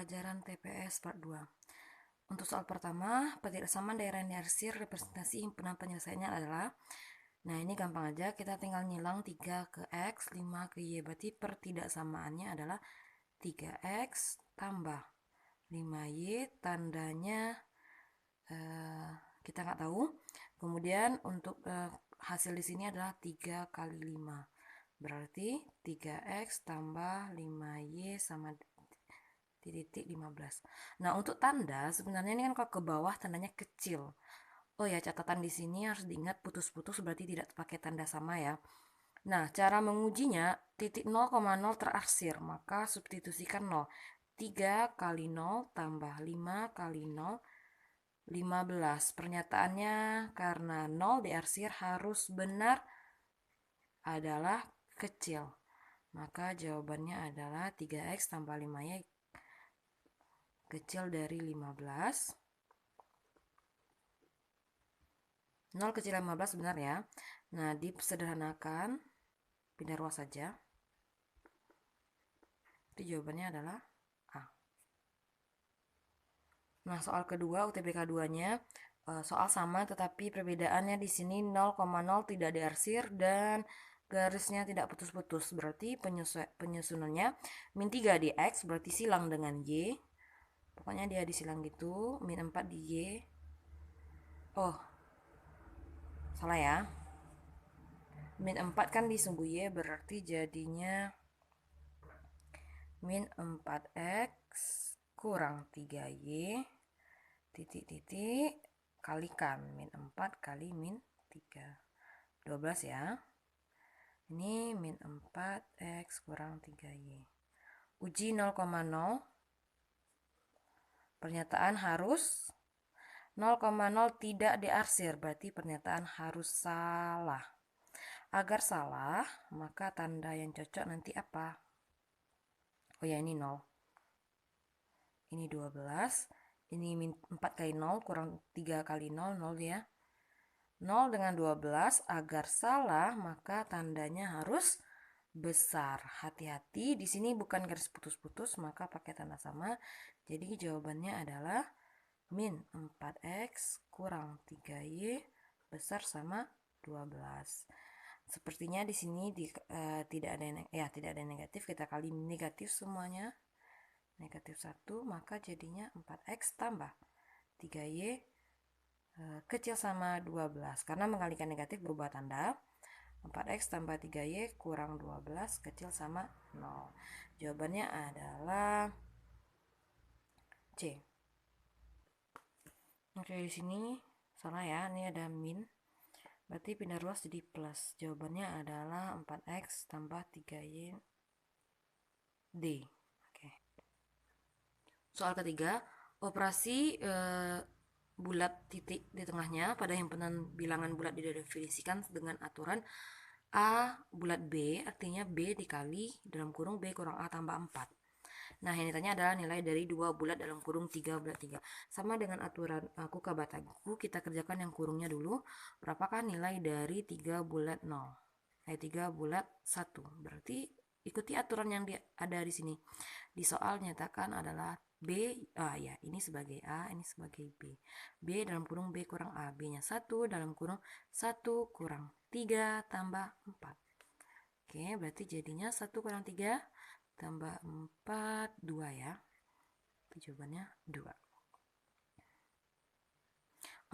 pelajaran TPS Part 2. Untuk soal pertama, ketidaksamaan daerah inersir representasi himpunan penyelesaiannya adalah, nah ini gampang aja, kita tinggal nyilang 3 ke X, 5 ke Y, berarti pertidaksamaannya adalah 3X tambah 5Y, tandanya kita nggak tahu. Kemudian untuk hasil di sini adalah 3 kali 5. Berarti 3X tambah 5Y sama titik 15. Nah, untuk tanda sebenarnya ini kan kalau ke bawah tandanya kecil. Oh ya, catatan di sini harus diingat putus-putus berarti tidak pakai tanda sama ya. Nah, cara mengujinya titik 0,0 terarsir, maka substitusikan 0. 3 kali 0 tambah 5 kali 0, 15. Pernyataannya karena 0 diarsir harus benar adalah kecil. Maka jawabannya adalah 3X tambah 5Y kecil dari 15. 0 kecil 15 benar ya. Nah, disederhanakan, pindah ruas saja. Jadi jawabannya adalah A. Nah, soal kedua UTBK 2-nya soal sama tetapi perbedaannya di sini 0,0 tidak diarsir dan garisnya tidak putus-putus. Berarti penyusunannya min 3 di X berarti silang dengan Y. Pokoknya dia disilang gitu, min 4 di Y. Oh, salah ya. Min 4 kan disungguh Y berarti jadinya min 4X kurang 3Y titik-titik kalikan min 4 kali min 3. 12 ya. Ini min 4X kurang 3Y. Uji 0,0. Pernyataan harus 0,0 tidak diarsir, berarti pernyataan harus salah. Agar salah, maka tanda yang cocok nanti apa? Oh ya, ini 0. Ini 12. Ini min 4 kali 0 kurang 3 kali 0, 0 ya. 0 dengan 12, agar salah, maka tandanya harus besar. Hati-hati, di sini bukan garis putus-putus, maka pakai tanda sama. Jadi jawabannya adalah min 4X kurang 3Y besar sama 12. Sepertinya di sini tidak ada negatif, kita kali negatif semuanya. Negatif 1, maka jadinya 4X tambah 3Y kecil sama 12. Karena mengalikan negatif berubah tanda. 4X tambah 3Y kurang 12 kecil sama 0. Jawabannya adalah C. Oke, di sini salah ya, ini ada min. Berarti pindah ruas jadi plus. Jawabannya adalah 4X tambah 3Y D. Oke. Soal ketiga, operasi bulat titik di tengahnya pada himpunan bilangan bulat didefinisikan dengan aturan A bulat B, artinya B dikali dalam kurung B kurang A tambah 4. Nah, yang ditanya adalah nilai dari 2 bulat dalam kurung 3 bulat 3. Sama dengan aturan Kukabatagu, kita kerjakan yang kurungnya dulu. Berapakah nilai dari 3 bulat 0? 3 bulat 1. Berarti ikuti aturan yang ada di sini. Di soal nyatakan adalah B, ya, ini sebagai A, ini sebagai B. B dalam kurung B kurang A. B-nya 1 dalam kurung 1 kurang 3 tambah 4. Oke, berarti jadinya 1 kurang 3 tambah 4, 2 ya. Itu jawabannya 2.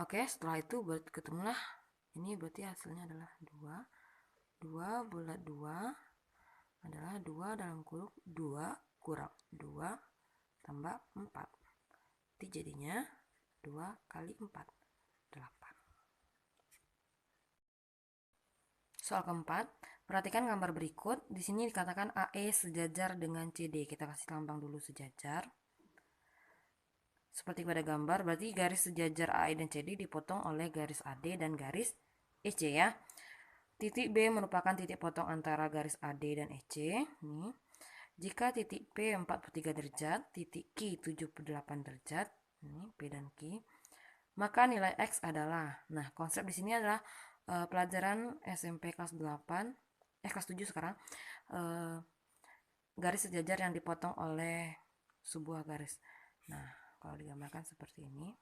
Oke, setelah itu ketemulah. Ini berarti hasilnya adalah 2. 2 bulat 2 adalah 2 dalam kurung 2 kurang 2 tambah 4. Jadi jadinya 2 kali 4, 8. Soal keempat, perhatikan gambar berikut. Di sini dikatakan AE sejajar dengan CD. Kita kasih lambang dulu sejajar. Seperti pada gambar, berarti garis sejajar AE dan CD dipotong oleh garis AD dan garis EC ya. Titik B merupakan titik potong antara garis AD dan EC. Nih. Jika titik P 43 derajat, titik Q 78 derajat, ini P dan Q, maka nilai X adalah, nah konsep di sini adalah pelajaran SMP kelas 8, kelas 7 sekarang, garis sejajar yang dipotong oleh sebuah garis. Nah, kalau digambarkan seperti ini.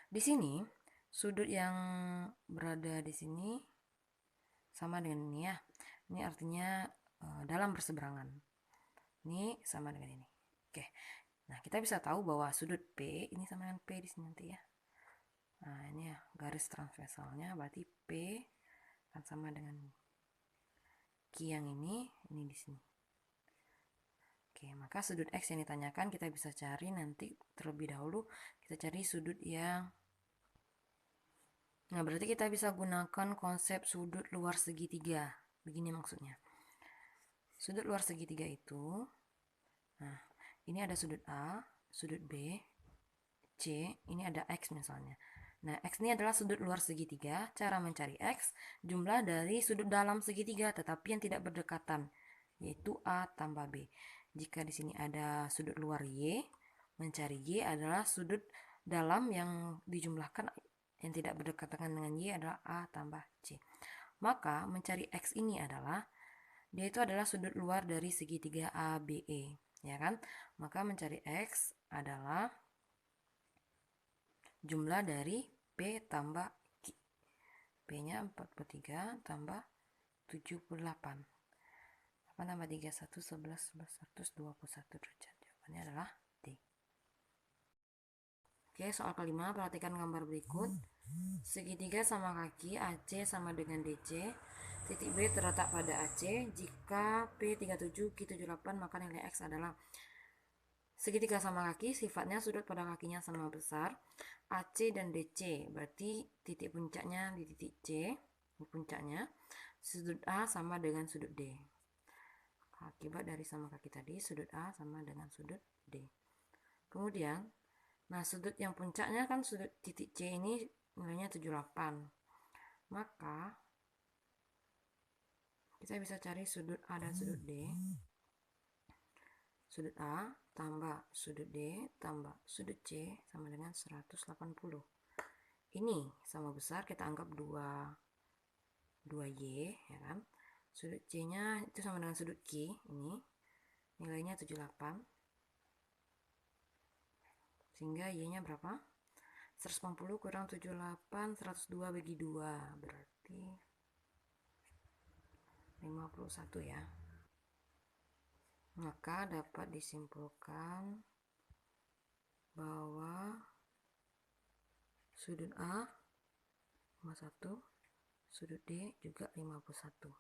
Di sini sudut yang berada di sini sama dengan ini ya. Ini artinya dalam berseberangan. Ini sama dengan ini. Oke. Nah, kita bisa tahu bahwa sudut P ini sama dengan P di sini nanti ya. Nah, ini ya garis transversalnya, berarti P akan sama dengan Q yang ini di sini. Oke, maka sudut X yang ditanyakan kita bisa cari nanti terlebih dahulu. Kita cari sudut yang Nah, berarti kita bisa gunakan konsep sudut luar segitiga. Begini maksudnya. Sudut luar segitiga itu, nah, ini ada sudut A, sudut B, C, ini ada X misalnya. Nah, X ini adalah sudut luar segitiga. Cara mencari X, jumlah dari sudut dalam segitiga, tetapi yang tidak berdekatan, yaitu A tambah B. Jika di sini ada sudut luar Y, mencari Y adalah sudut dalam yang dijumlahkan yang tidak berdekatan dengan Y adalah A tambah C. Maka mencari X ini adalah, dia itu adalah sudut luar dari segitiga ABE, ya kan? Maka mencari X adalah jumlah dari P tambah Q. P-nya 43 tambah 78. 8 tambah 31, 11, 121 derajat. Jawabannya adalah D. Oke, soal kelima, perhatikan gambar berikut. Segitiga sama kaki AC sama dengan DC. Titik B terletak pada AC. Jika P37, Q78, maka nilai X adalah segitiga sama kaki, sifatnya sudut pada kakinya sama besar. AC dan DC, berarti titik puncaknya di titik C, di puncaknya. Sudut A sama dengan sudut D. Akibat dari sama kaki tadi, sudut A sama dengan sudut D. Kemudian, nah sudut yang puncaknya kan sudut titik C ini nilainya 78. Maka kita bisa cari sudut A dan sudut D. Sudut A tambah sudut D tambah sudut C sama dengan 180. Ini sama besar, kita anggap 2Y ya kan. Sudut C-nya itu sama dengan sudut Q, ini nilainya 78. Sehingga Y-nya berapa? 180 kurang 78, 102 bagi 2, berarti 51 ya. Maka dapat disimpulkan bahwa sudut A 51, sudut D juga 51.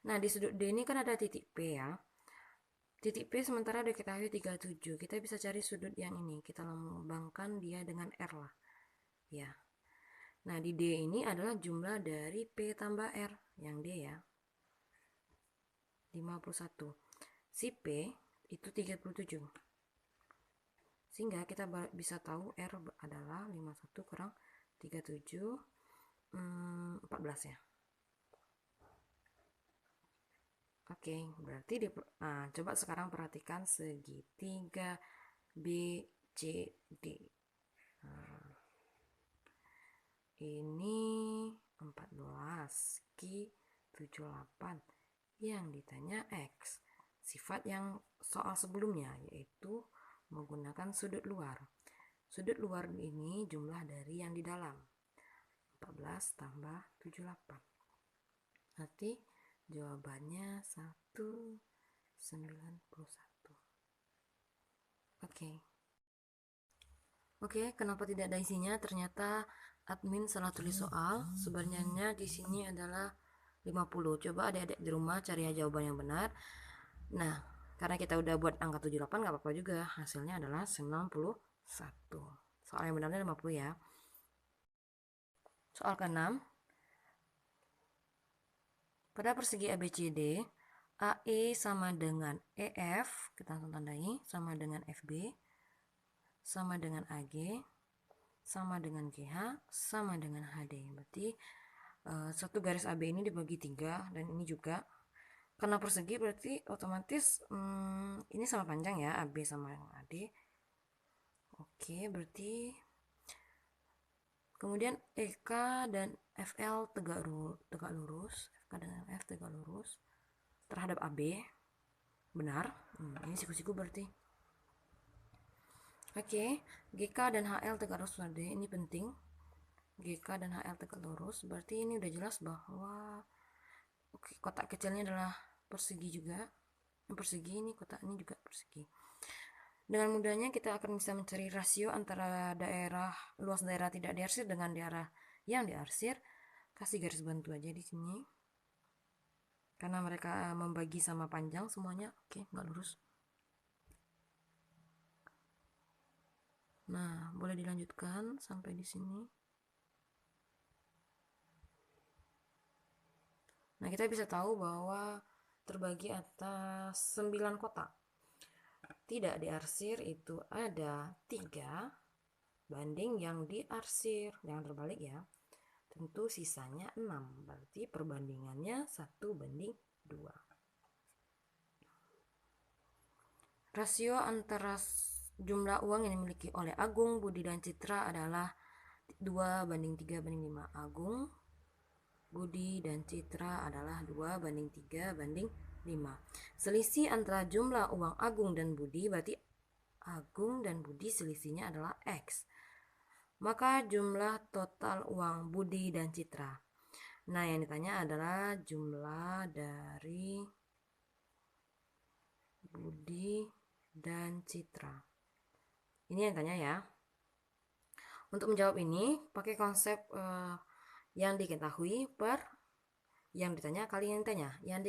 Nah, di sudut D ini kan ada titik P ya. Titik P sementara udah kita ketahui 37. Kita bisa cari sudut yang ini. Kita lambangkan dia dengan R lah. Ya. Nah, di D ini adalah jumlah dari P tambah R. Yang D ya. 51. Si P itu 37. Sehingga kita bisa tahu R adalah 51 kurang 37, 14 ya. Oke, berarti coba sekarang perhatikan segitiga BCD. Nah, ini 14, Q 78. Yang ditanya X. Sifat yang soal sebelumnya, yaitu menggunakan sudut luar. Sudut luar ini jumlah dari yang di dalam. 14 tambah 78. Berarti jawabannya 191. Oke, kenapa tidak ada isinya? Ternyata admin salah tulis soal. Sebenarnya di sini adalah 50. Coba adik-adik di rumah cari jawaban yang benar. Nah, karena kita udah buat angka 78 nggak apa-apa juga. Hasilnya adalah 91. Soal yang benarnya 50 ya. Soal ke-6. Pada persegi ABCD, AE sama dengan EF, kita langsung tandai, sama dengan FB, sama dengan AG, sama dengan GH, sama dengan HD. Berarti satu garis AB ini dibagi 3, dan ini juga. Karena persegi berarti otomatis ini sama panjang ya, AB sama AD. Oke, berarti kemudian EK dan FL tegak lurus, FK dan F tegak lurus terhadap AB. Benar. Ini siku-siku berarti. Oke, GK dan HL tegak lurus pada D, ini penting. GK dan HL tegak lurus, berarti ini udah jelas bahwa kotak kecilnya adalah persegi juga. Persegi, ini kotak ini juga persegi. Dengan mudahnya kita akan bisa mencari rasio antara luas daerah tidak diarsir dengan daerah yang diarsir. Kasih garis bantu aja di sini. Karena mereka membagi sama panjang semuanya. Oke, nggak lurus. Nah, boleh dilanjutkan sampai di sini. Nah, kita bisa tahu bahwa terbagi atas 9 kotak. Tidak diarsir itu ada 3 banding yang diarsir. Jangan terbalik ya. Tentu sisanya 6. Berarti perbandingannya 1:2. Rasio antara jumlah uang yang dimiliki oleh Agung, Budi, dan Citra adalah 2:3:5. Agung, Budi, dan Citra adalah 2:3:5. Selisih antara jumlah uang Agung dan Budi, berarti Agung dan Budi selisihnya adalah X. Maka jumlah total uang Budi dan Citra. Nah, yang ditanya adalah jumlah dari Budi dan Citra. Ini yang ditanya ya. Untuk menjawab ini, pakai konsep yang diketahui per yang ditanya kali yang ditanya. Yang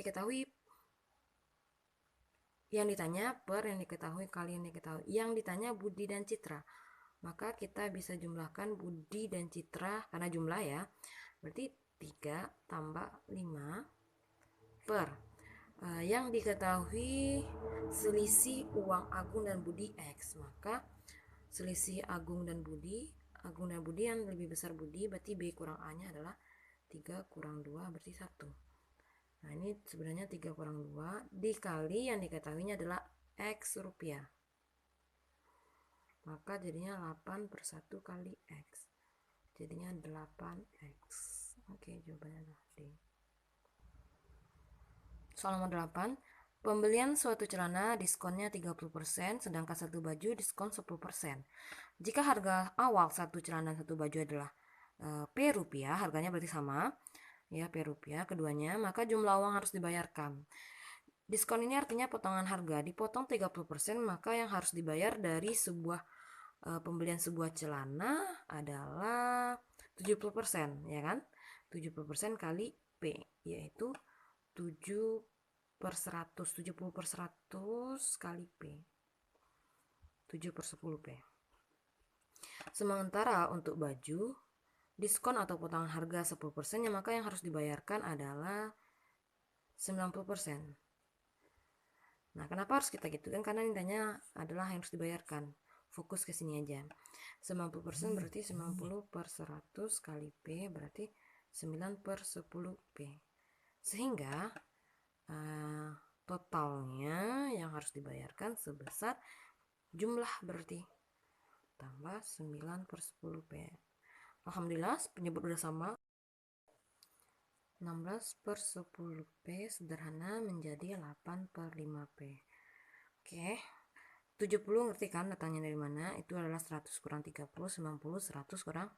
ditanya per yang diketahui kali yang diketahui. Yang ditanya Budi dan Citra. Maka kita bisa jumlahkan Budi dan Citra karena jumlah ya. Berarti 3 tambah 5 per yang diketahui selisih uang Agung dan Budi X. Maka selisih Agung dan Budi yang lebih besar Budi, berarti B kurang A nya adalah 3 kurang 2 berarti 1. Nah, ini sebenarnya 3 kurang 2 dikali yang diketahuinya adalah X rupiah. Maka jadinya 8/1 kali X. Jadinya 8X. Oke, jawabannya adalah D. Soal nomor 8. Pembelian suatu celana diskonnya 30%, sedangkan satu baju diskon 10%. Jika harga awal satu celana dan satu baju adalah P rupiah, harganya berarti sama ya, P rupiah keduanya, maka jumlah uang harus dibayarkan. Diskon ini artinya potongan harga, dipotong 30%, maka yang harus dibayar dari sebuah pembelian sebuah celana adalah 70%, ya kan? 70% kali P, yaitu 7/100, 70/100 kali P, 7/10 P. Sementara untuk baju, diskon atau potongan harga 10%, maka yang harus dibayarkan adalah 90%. Nah, kenapa harus kita gitu kan? Karena intinya adalah yang harus dibayarkan. Fokus ke sini aja. 90% berarti 90/100 kali P berarti 9/10 P. Sehingga totalnya yang harus dibayarkan sebesar jumlah berarti tambah 9/10 P. Alhamdulillah penyebut udah sama. 16/10 P sederhana menjadi 8/5 P. Oke. 70 ngerti kan datangnya dari mana? Itu adalah 100 kurang 30, 90, 100 kurang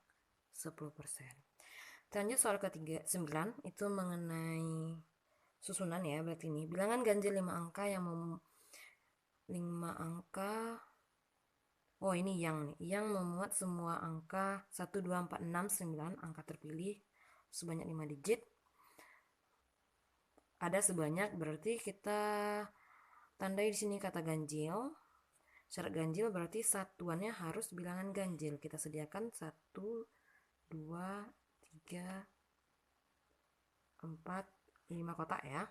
10%. Lanjut soal ketiga 9, itu mengenai susunan ya, berarti ini bilangan ganjil 5 angka yang 5 angka. Oh, ini yang memuat semua angka 1, 2, 4, 6, 9 angka terpilih sebanyak 5 digit. Ada sebanyak, berarti kita tandai di sini kata ganjil. Syarat ganjil berarti satuannya harus bilangan ganjil. Kita sediakan 1, 2, 3, 4, 5 kotak ya.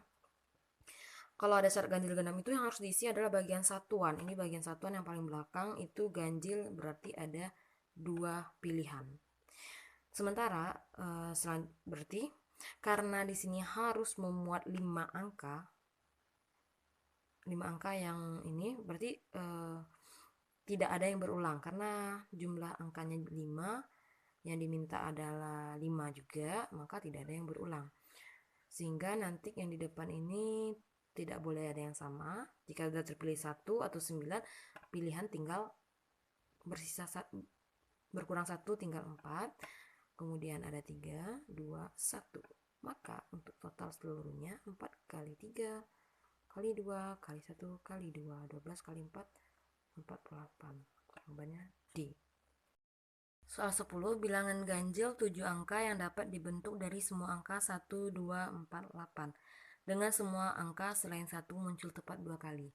Kalau ada syarat ganjil genap itu yang harus diisi adalah bagian satuan. Ini bagian satuan yang paling belakang itu ganjil, berarti ada 2 pilihan. Sementara berarti karena di sini harus memuat 5 angka. 5 angka yang ini berarti tidak ada yang berulang karena jumlah angkanya 5, yang diminta adalah 5 juga, maka tidak ada yang berulang. Sehingga nanti yang di depan ini tidak boleh ada yang sama. Jika sudah terpilih 1 atau 9, pilihan tinggal berkurang 1 tinggal 4, kemudian ada 3, 2, 1. Maka untuk total seluruhnya 4 kali 3 kali 2 kali 1 kali 2, 12 kali 4, 48. Jawabannya D. Soal 10, bilangan ganjil 7 angka yang dapat dibentuk dari semua angka 1, 2, 4, 8. Dengan semua angka selain 1 muncul tepat 2 kali.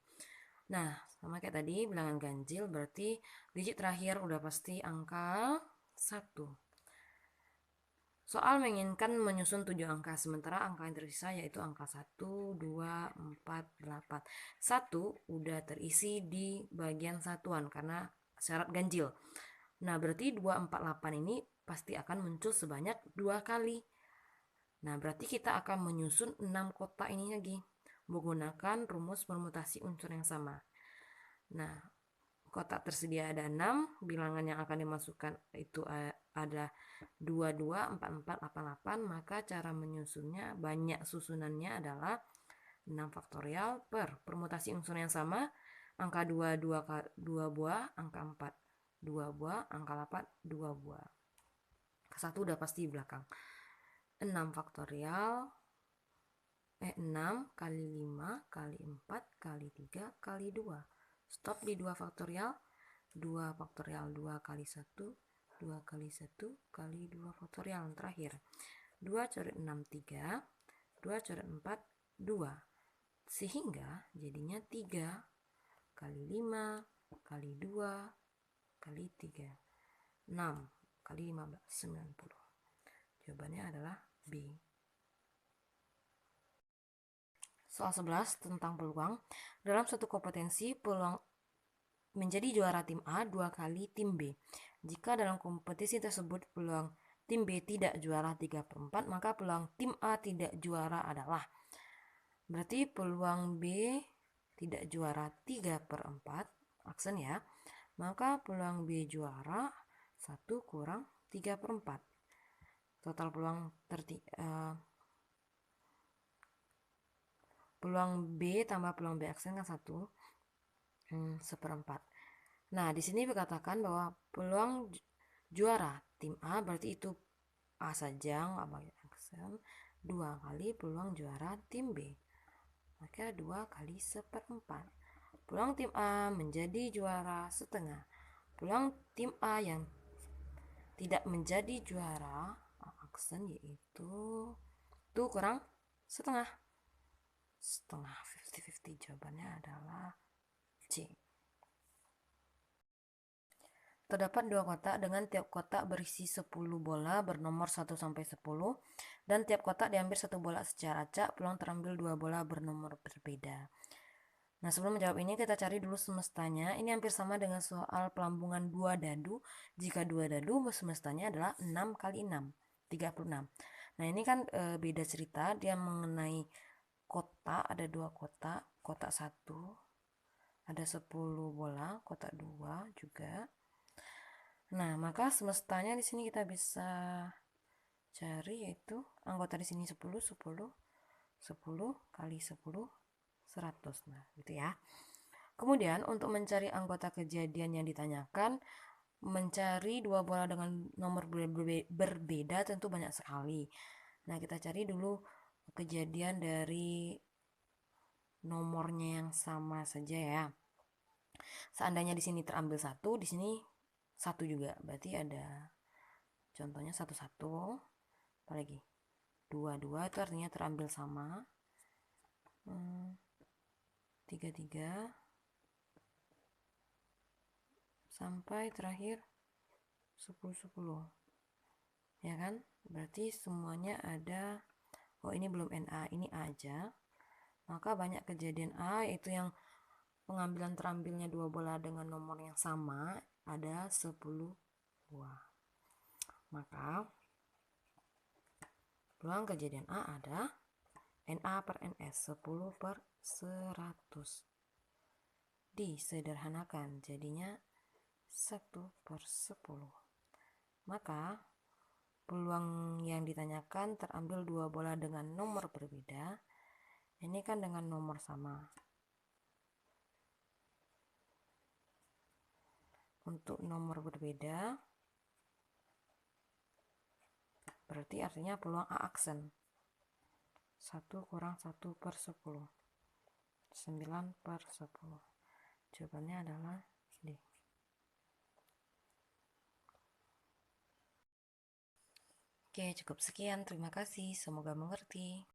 Nah, sama kayak tadi, bilangan ganjil berarti digit terakhir udah pasti angka 1. Soal menginginkan menyusun 7 angka, sementara angka yang tersisa yaitu angka 1, 2, 4, 8. 1 udah terisi di bagian satuan karena syarat ganjil. Nah, berarti 2, 4, 8 ini pasti akan muncul sebanyak 2 kali. Nah, berarti kita akan menyusun 6 kotak ini lagi menggunakan rumus permutasi unsur yang sama. Nah, kotak tersedia ada 6, bilangan yang akan dimasukkan itu ada 22, 44, 88, maka cara menyusunnya banyak susunannya adalah 6 faktorial per permutasi unsur yang sama, angka 2, 2 buah, angka 4, 2 buah, angka 8, 2 buah. Ke 1 udah pasti di belakang. 6 faktorial 6 kali 5 kali 4 kali 3 kali 2. Stop di 2 faktorial. 2 faktorial 2 kali 1, 2 kali 1 kali 2 faktorial yang terakhir. 2 coret 6, 3. 2 coret 4, 2. Sehingga jadinya 3 kali 5 kali 2 kali 3. 6 kali 15, 90. Jawabannya adalah B. Soal 11 tentang peluang. Dalam suatu kompetensi, peluang menjadi juara tim A 2 kali tim B. Jika dalam kompetisi tersebut peluang tim B tidak juara 3/4, maka peluang tim A tidak juara adalah. Berarti peluang B tidak juara 3/4, aksen ya. Maka peluang B juara 1 kurang 3/4. Total peluang peluang B tambah peluang B aksen kan 1/4. Nah, di sini dikatakan bahwa peluang juara tim A berarti itu A saja, nggak pakai aksen. 2 kali peluang juara tim B. Maka 2 kali 1/4. Peluang tim A menjadi juara setengah. Peluang tim A yang tidak menjadi juara aksen yaitu 2 kurang setengah. Setengah 50-50. Jawabannya adalah C. Terdapat 2 kotak dengan tiap kotak berisi 10 bola bernomor 1 sampai 10 dan tiap kotak diambil 1 bola secara acak, peluang terambil 2 bola bernomor berbeda. Nah, sebelum menjawab ini kita cari dulu semestanya. Ini hampir sama dengan soal pelambungan 2 dadu. Jika 2 dadu semestanya adalah 6 kali 6, 36. Nah, ini kan beda cerita, dia mengenai kotak, ada 2 kotak, kotak 1 ada 10 bola, kotak 2 juga. Nah, maka semestanya di sini kita bisa cari yaitu anggota di sini 10 kali 10 100. Nah, gitu ya. Kemudian untuk mencari anggota kejadian yang ditanyakan, mencari 2 bola dengan nomor berbeda tentu banyak sekali. Nah, kita cari dulu kejadian dari nomornya yang sama saja ya. Seandainya di sini terambil 1, di sini 1 juga. Berarti ada contohnya 1, 1. Apalagi 2, 2 itu artinya terambil sama. 3, 3. Sampai terakhir 10, 10. Ya kan? Berarti semuanya ada. Oh, ini belum NA, ini A aja. Maka banyak kejadian A, yaitu yang pengambilan terambilnya 2 bola dengan nomor yang sama, ada 10 buah. Maka peluang kejadian A ada NA per NS 10/100. Disederhanakan jadinya 1/10. Maka peluang yang ditanyakan terambil 2 bola dengan nomor berbeda. Ini kan dengan nomor sama. untuk nomor berbeda, berarti artinya peluang A aksen. 1 kurang 1 per 10. 9 per 10. Jawabannya adalah D. Oke, cukup sekian. Terima kasih. Semoga mengerti.